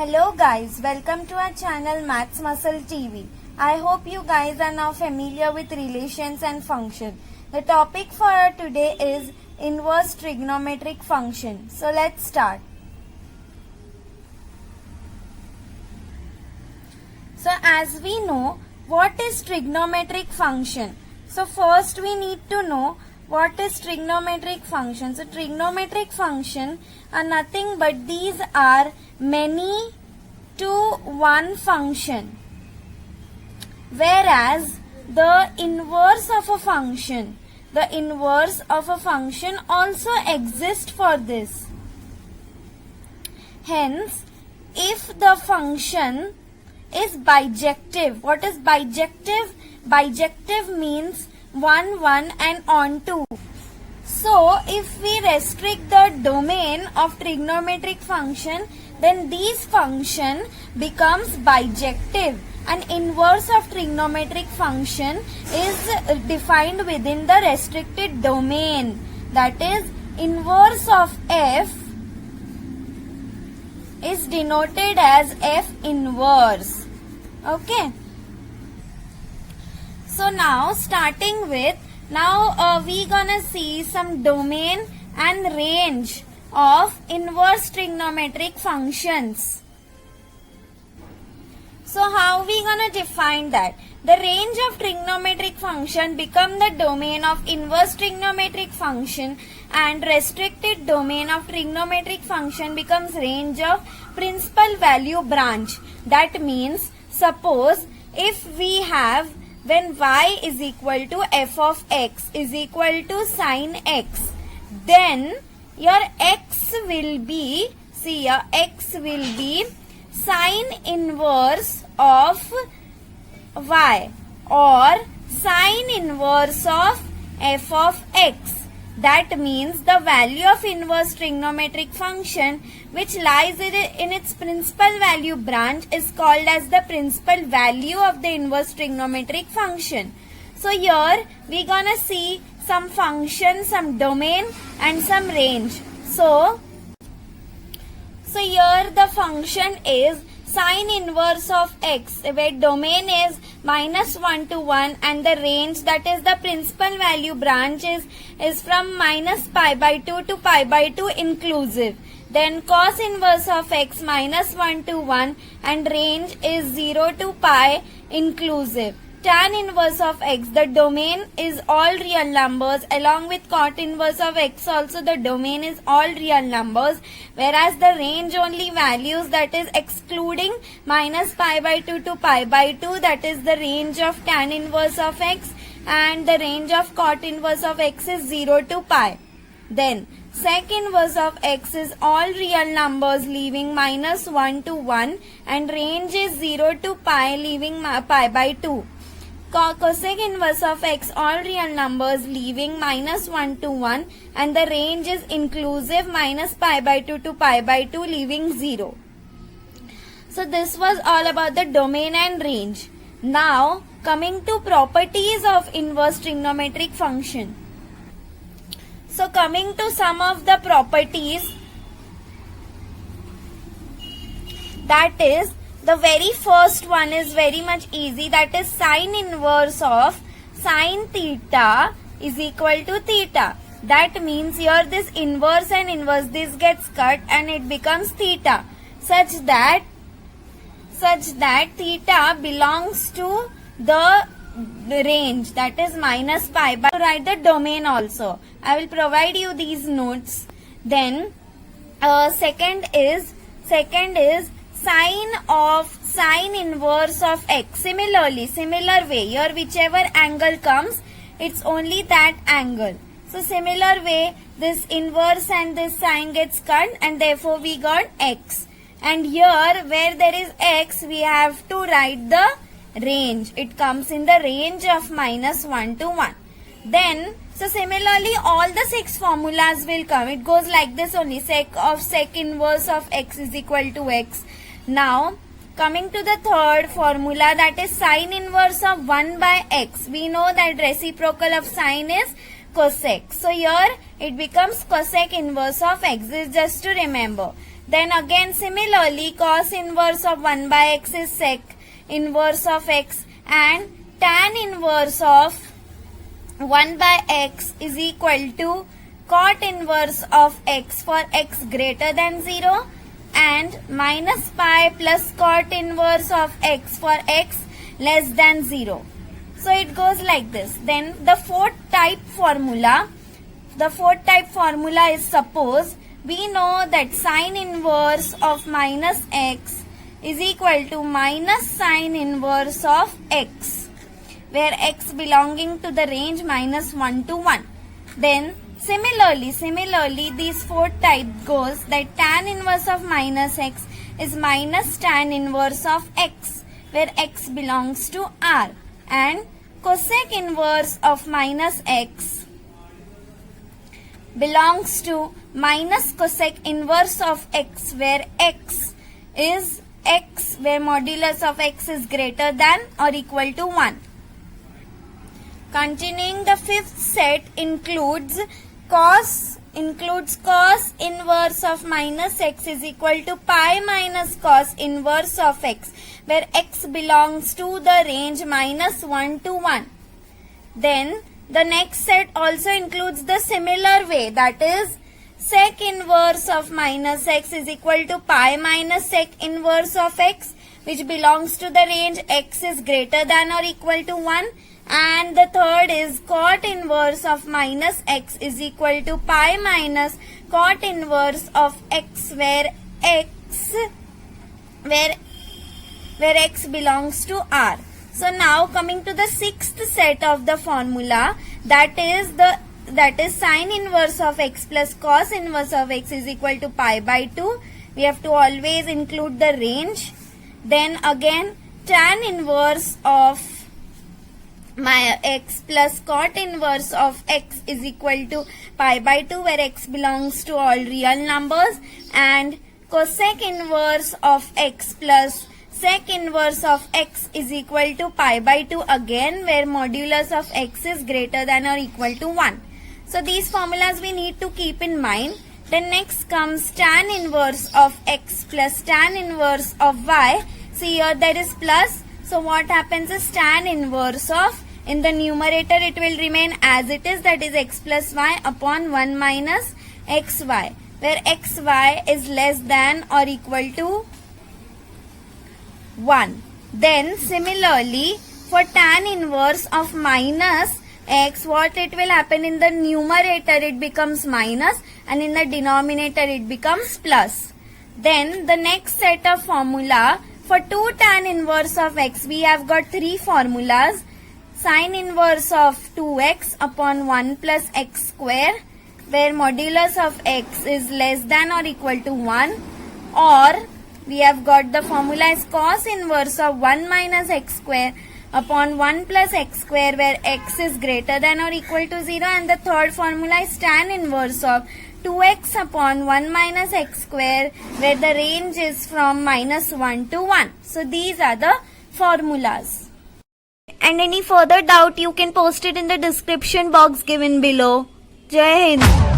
Hello guys, welcome to our channel Maths Muscle TV. I hope you guys are now familiar with relations and function. The topic for today is inverse trigonometric function. So let's start. So as we know, what is trigonometric function? So first we need to know what is trigonometric function. So trigonometric function are nothing but these are many to one function, whereas the inverse of a function also exists for this. Hence, if the function is bijective, what is bijective? Bijective means 1, 1 and on 2. So, if we restrict the domain of trigonometric function, then this function becomes bijective. An inverse of trigonometric function is defined within the restricted domain. That is, inverse of f is denoted as f inverse. Okay. So now starting with, we gonna see some domain and range of inverse trigonometric functions. So how we gonna define that? The range of trigonometric function become the domain of inverse trigonometric function, and restricted domain of trigonometric function becomes range of principal value branch. That means, suppose if we have when y is equal to f of x is equal to sine x, then your x will be, sine inverse of y or sine inverse of f of x. That means the value of inverse trigonometric function which lies in its principal value branch is called as the principal value of the inverse trigonometric function. So here we gonna see some function, some domain and some range. So here the function is sine inverse of x, where domain is -1 to 1 and the range, that is the principal value branch, is from -π/2 to π/2 inclusive. Then cos inverse of x -1 to 1 and range is 0 to pi inclusive. Tan inverse of x, the domain is all real numbers, along with cot inverse of x also the domain is all real numbers, whereas the range only values, that is excluding -π/2 to π/2, that is the range of tan inverse of x, and the range of cot inverse of x is 0 to pi. Then sec inverse of x is all real numbers leaving -1 to 1 and range is 0 to pi leaving π/2. Cosec inverse of x all real numbers leaving -1 to 1 and the range is inclusive -π/2 to π/2 leaving 0. So this was all about the domain and range. Now coming to properties of inverse trigonometric function. So coming to some of the properties, that is, the very first one is very much easy, that is sine inverse of sine theta is equal to theta. That means here this inverse and inverse, this gets cut and it becomes theta, such that theta belongs to the range, that is -π. To write the domain also, I will provide you these notes. Then second is sine inverse of x. Similar way, here whichever angle comes, it's only that angle. So similar way, this inverse and this sine gets cut and therefore we got x. And here where there is x, we have to write the range. It comes in the range of -1 to 1. Then, so similarly all the 6 formulas will come. It goes like this only, sec inverse of x is equal to x. Now coming to the third formula, that is sine inverse of 1 by x. We know that reciprocal of sine is cosec. So here it becomes cosec inverse of x. This is just to remember. Then again similarly cos inverse of 1 by x is sec inverse of x, and tan inverse of 1 by x is equal to cot inverse of x for x greater than 0, and minus pi plus cot inverse of x for x less than 0. So it goes like this. Then the fourth type formula is, suppose we know that sine inverse of minus x is equal to minus sine inverse of x, where x belonging to the range minus 1 to 1. Then similarly this fourth type goes that tan inverse of minus x is minus tan inverse of x, where x belongs to R, and cosec inverse of minus x belongs to minus cosec inverse of x, where modulus of x is greater than or equal to 1. Continuing, the fifth set includes cos inverse of minus x is equal to pi minus cos inverse of x, where x belongs to the range minus 1 to 1. Then the next set also includes the similar way, that is sec inverse of minus x is equal to pi minus sec inverse of x, which belongs to the range x is greater than or equal to 1. And the third is cot inverse of minus x is equal to pi minus cot inverse of x, where x belongs to R. So now coming to the sixth set of the formula, that is sine inverse of x plus cos inverse of x is equal to pi by 2. We have to always include the range. Then again tan inverse of my x plus cot inverse of x is equal to pi by 2, where x belongs to all real numbers, and cosec inverse of x plus sec inverse of x is equal to pi by 2 again, where modulus of x is greater than or equal to 1. So these formulas we need to keep in mind. Then next comes tan inverse of x plus tan inverse of y. See here there is plus. So what happens is tan inverse of, in the numerator it will remain as it is, that is x plus y upon 1 minus xy, where xy is less than or equal to 1. Then similarly for tan inverse of minus x, what it will happen, in the numerator it becomes minus and in the denominator it becomes plus. Then the next set of formula, for 2 tan inverse of x we have got 3 formulas. Sine inverse of 2x upon 1 plus x square, where modulus of x is less than or equal to 1, or we have got the formula is cos inverse of 1 minus x square upon 1 plus x square, where x is greater than or equal to 0, and the third formula is tan inverse of 2x upon 1 minus x square, where the range is from minus 1 to 1. So these are the formulas. And any further doubt you can post it in the description box given below. Jai Hind.